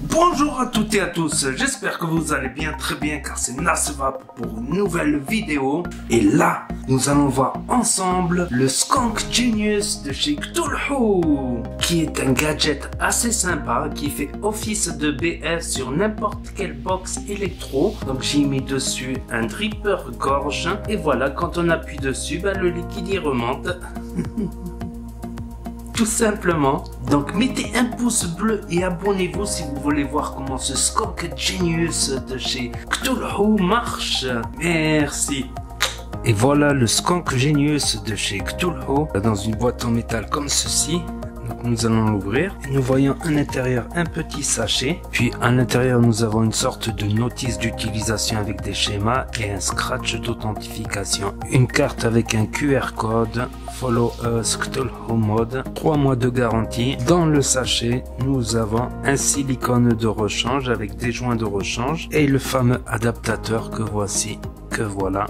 Bonjour à toutes et à tous, j'espère que vous allez bien, très bien, car c'est Nasvap pour une nouvelle vidéo. Et là, nous allons voir ensemble le Skunk Genius de chez Cthulhu, qui est un gadget assez sympa, qui fait office de BF sur n'importe quelle box électro. Donc j'ai mis dessus un dripper gorge, et voilà, quand on appuie dessus, le liquide y remonte. Tout simplement. Donc mettez un pouce bleu et abonnez-vous si vous voulez voir comment ce Skunk Genius de chez Cthulhu marche. Merci. Et voilà le Skunk Genius de chez Cthulhu dans une boîte en métal comme ceci. Donc nous allons l'ouvrir et nous voyons à l'intérieur un petit sachet. Puis à l'intérieur nous avons une sorte de notice d'utilisation avec des schémas et un scratch d'authentification. Une carte avec un QR code. Follow Us Cthulhu Mode, 3 mois de garantie. Dans le sachet, nous avons un silicone de rechange avec des joints de rechange et le fameux adaptateur que voici, que voilà.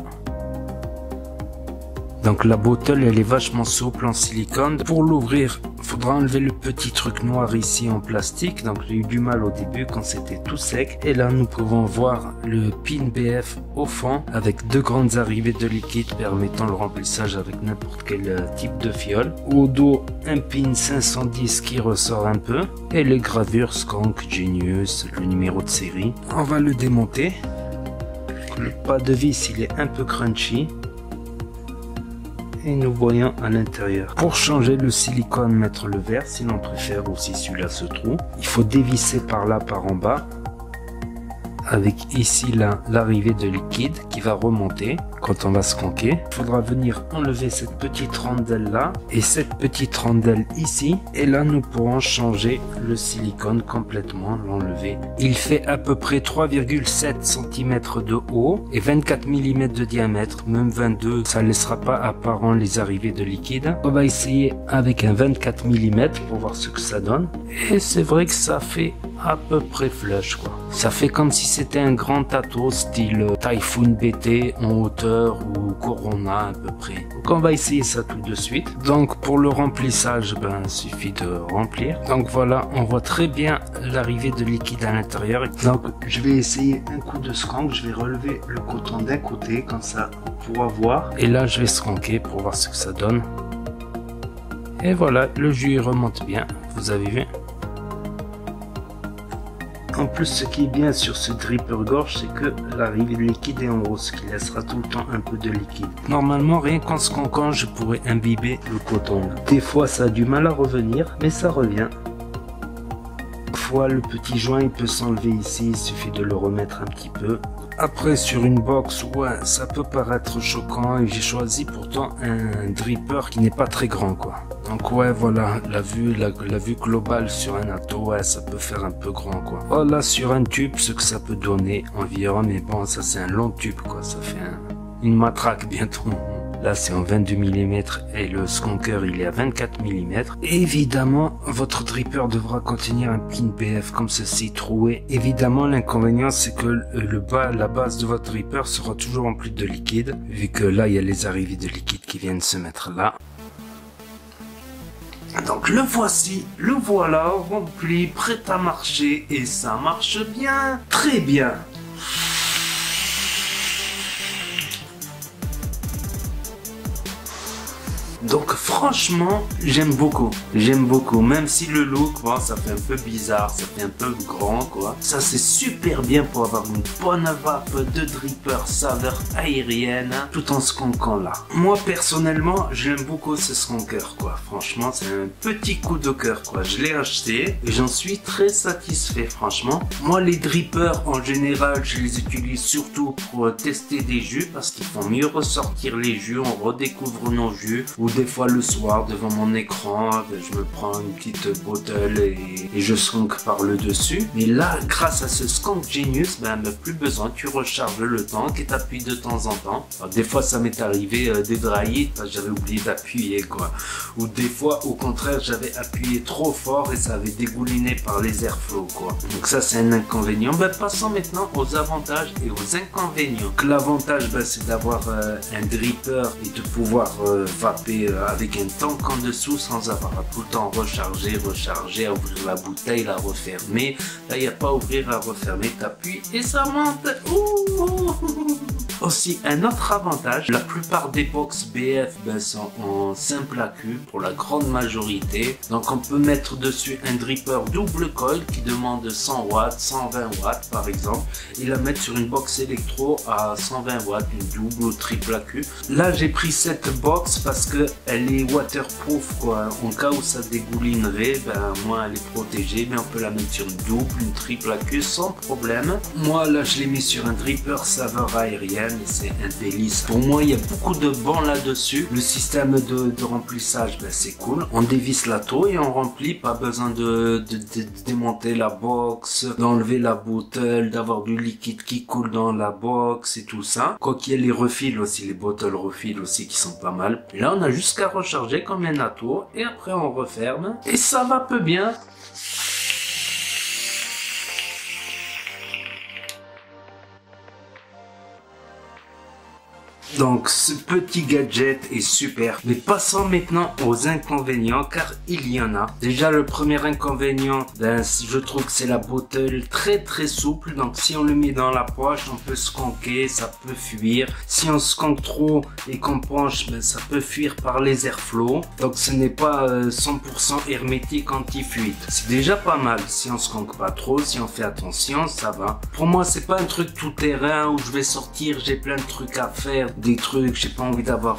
Donc la bottle elle est vachement souple en silicone. Pour l'ouvrir, il faudra enlever le petit truc noir ici en plastique. Donc j'ai eu du mal au début quand c'était tout sec. Et là nous pouvons voir le pin BF au fond avec deux grandes arrivées de liquide permettant le remplissage avec n'importe quel type de fiole. Au dos un pin 510 qui ressort un peu et les gravures Skunk Genius, le numéro de série. On va le démonter. Le pas de vis il est un peu crunchy. Et nous voyons à l'intérieur. Pour changer le silicone, mettre le vert si l'on préfère, ou si celui-là se trouve. Il faut dévisser par là, par en bas. Avec ici là l'arrivée de liquide qui va remonter quand on va skunker. Il faudra venir enlever cette petite rondelle là et cette petite rondelle ici. Et là nous pourrons changer le silicone complètement, l'enlever. Il fait à peu près 3,7 cm de haut et 24 mm de diamètre, même 22, ça laissera pas apparent les arrivées de liquide. On va essayer avec un 24 mm pour voir ce que ça donne. Et c'est vrai que ça fait à peu près flush quoi. Ça fait comme si c'était un grand tato style Typhoon BT en hauteur ou Corona à peu près. Donc on va essayer ça tout de suite. Donc pour le remplissage, il suffit de remplir. Donc voilà, on voit très bien l'arrivée de liquide à l'intérieur. Donc je vais essayer un coup de skunk. Je vais relever le coton d'un côté, comme ça on pourra voir. Et là je vais skunker pour voir ce que ça donne. Et voilà, le jus remonte bien, vous avez vu. En plus, ce qui est bien sur ce dripper gorge, c'est que l'arrivée de liquide est en haut, ce qui laissera tout le temps un peu de liquide. Normalement, rien qu'en skunkant, je pourrais imbiber le coton. Des fois, ça a du mal à revenir, mais ça revient. Parfois, le petit joint, il peut s'enlever ici, il suffit de le remettre un petit peu. Après, sur une box, ouais, ça peut paraître choquant et j'ai choisi pourtant un dripper qui n'est pas très grand, quoi. Donc ouais, voilà, la vue globale sur un atto, ouais, ça peut faire un peu grand, quoi. Voilà, sur un tube, ce que ça peut donner environ, mais bon, ça c'est un long tube, quoi. Ça fait une matraque bientôt. Là, c'est en 22 mm et le skunker, il est à 24 mm. Évidemment, votre dripper devra contenir un pin BF comme ceci, troué. Évidemment, l'inconvénient, c'est que la base de votre dripper sera toujours remplie de liquide, vu que là, il y a les arrivées de liquide qui viennent se mettre là. Donc le voici, le voilà rempli, prêt à marcher et ça marche bien, très bien. Donc franchement, j'aime beaucoup, même si le look, bon, ça fait un peu bizarre, ça fait un peu grand quoi. Ça c'est super bien pour avoir une bonne vape de dripper saveur aérienne, tout en skunkant là. Moi personnellement, j'aime beaucoup ce skunker quoi, franchement c'est un petit coup de cœur quoi. Je l'ai acheté et j'en suis très satisfait franchement. Moi les drippers en général, je les utilise surtout pour tester des jus parce qu'ils font mieux ressortir les jus, on redécouvre nos jus. Ou des fois le soir devant mon écran, je me prends une petite bottle et je skunk par le dessus. Mais là, grâce à ce Skunk Genius, plus besoin, tu recharges le tank et t'appuies de temps en temps. Alors, des fois ça m'est arrivé des dry hits parce que j'avais oublié d'appuyer quoi. Ou des fois au contraire j'avais appuyé trop fort et ça avait dégouliné par les airflows quoi. Donc ça c'est un inconvénient. Passons maintenant aux avantages et aux inconvénients. L'avantage c'est d'avoir un dripper et de pouvoir vaper et avec un tank en dessous sans avoir à tout le temps recharger, à ouvrir la bouteille, la refermer. Là, il n'y a pas à ouvrir, à refermer, t'appuies et ça monte. Ouh. Aussi, un autre avantage, la plupart des box BF sont en simple accu pour la grande majorité. Donc on peut mettre dessus un dripper double coil qui demande 100 watts, 120 watts par exemple, et la mettre sur une box électro à 120 watts, une double ou triple accu. Là j'ai pris cette box parce que elle est waterproof quoi. En cas où ça dégoulinerait, ben moi elle est protégée, mais on peut la mettre sur une double, une triple accu sans problème. Moi là je l'ai mis sur un dripper saveur aérienne. Et c'est un délice. Pour moi, il y a beaucoup de bancs là-dessus. Le système de remplissage, ben, c'est cool. On dévisse la taux et on remplit. Pas besoin de démonter la box, d'enlever la bouteille, d'avoir du liquide qui coule dans la box et tout ça. Quoi qu'il y ait les refils aussi, les bottles refils aussi qui sont pas mal. Et là, on a juste qu'à recharger comme un atto et après on referme. Et ça va peu bien. Donc ce petit gadget est super, mais passons maintenant aux inconvénients car il y en a. Déjà le premier inconvénient, ben, je trouve que c'est la bouteille très souple, donc si on le met dans la poche on peut se conquer, ça peut fuir. Si on se conque trop et qu'on penche, ben, ça peut fuir par les airflows, donc ce n'est pas 100% hermétique anti-fuite. C'est déjà pas mal, si on se conque pas trop, si on fait attention, ça va. Pour moi c'est pas un truc tout terrain où je vais sortir, j'ai plein de trucs à faire, des trucs, j'ai pas envie d'avoir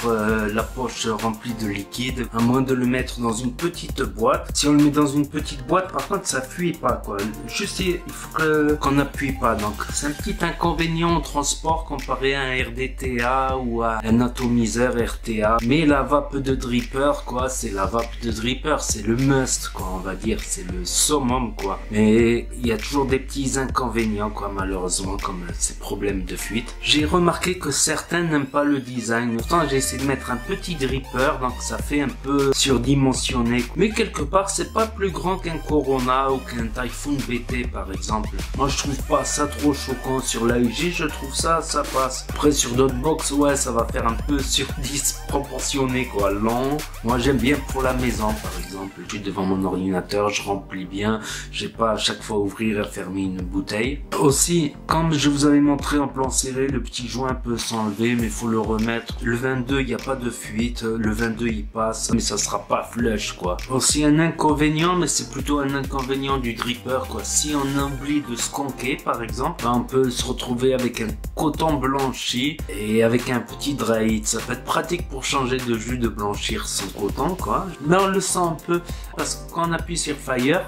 la poche remplie de liquide, à moins de le mettre dans une petite boîte. Si on le met dans une petite boîte, par contre ça fuit pas quoi, juste il faut qu'on n'appuie pas, donc c'est un petit inconvénient au transport comparé à un RDTA ou à un atomiseur RTA. Mais la vape de dripper quoi, c'est la vape de dripper, c'est le must quoi, on va dire, c'est le summum quoi. Mais il y a toujours des petits inconvénients quoi, malheureusement, comme ces problèmes de fuite. J'ai remarqué que certains n'aiment pas le design. Pourtant j'ai essayé de mettre un petit dripper, donc ça fait un peu surdimensionné, mais quelque part c'est pas plus grand qu'un Corona ou qu'un Typhoon BT par exemple. Moi je trouve pas ça trop choquant. Sur l'AEG je trouve ça passe. Après sur d'autres box ouais ça va faire un peu disproportionné quoi, lent. Moi j'aime bien pour la maison par exemple, je suis devant mon ordinateur, je remplis bien, j'ai pas à chaque fois ouvrir et fermer une bouteille. Aussi comme je vous avais montré en plan serré, le petit joint peut s'enlever mais il faut le remettre. Le 22 il n'y a pas de fuite, le 22 il passe mais ça sera pas flush quoi. Aussi un inconvénient, mais c'est plutôt un inconvénient du dripper quoi, si on oublie de se conquer par exemple, on peut se retrouver avec un coton blanchi et avec un petit dry heat. Ça peut être pratique pour changer de jus, de blanchir son coton quoi, mais on le sent un peu parce que quand on appuie sur fire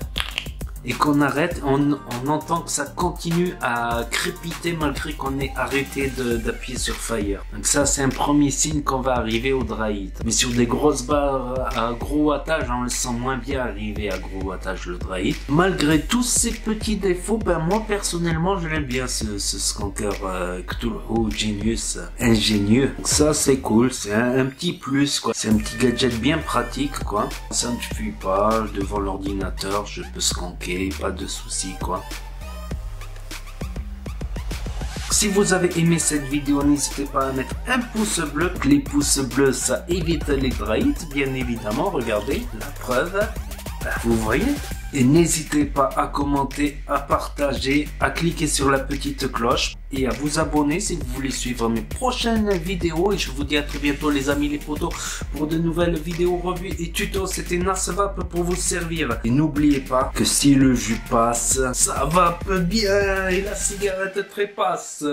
et qu'on arrête, on entend que ça continue à crépiter malgré qu'on ait arrêté d'appuyer sur fire. Donc ça c'est un premier signe qu'on va arriver au dry heat. Mais sur des grosses barres à gros wattage, on le sent moins bien arriver à gros wattage le dry heat. Malgré tous ces petits défauts, ben moi personnellement je l'aime bien ce skanker Cthulhu Genius ingénieux. Donc ça c'est cool, c'est un petit plus quoi. C'est un petit gadget bien pratique quoi. Ça ne fuit pas devant l'ordinateur, je peux skanker. Pas de soucis quoi. Si vous avez aimé cette vidéo, n'hésitez pas à mettre un pouce bleu. Les pouces bleus ça évite les dry heat, bien évidemment. Regardez la preuve, vous voyez. Et n'hésitez pas à commenter, à partager, à cliquer sur la petite cloche et à vous abonner si vous voulez suivre mes prochaines vidéos. Et je vous dis à très bientôt les amis les potos pour de nouvelles vidéos, revues et tutos. C'était NasVape pour vous servir. Et n'oubliez pas que si le jus passe, ça vape bien et la cigarette trépasse.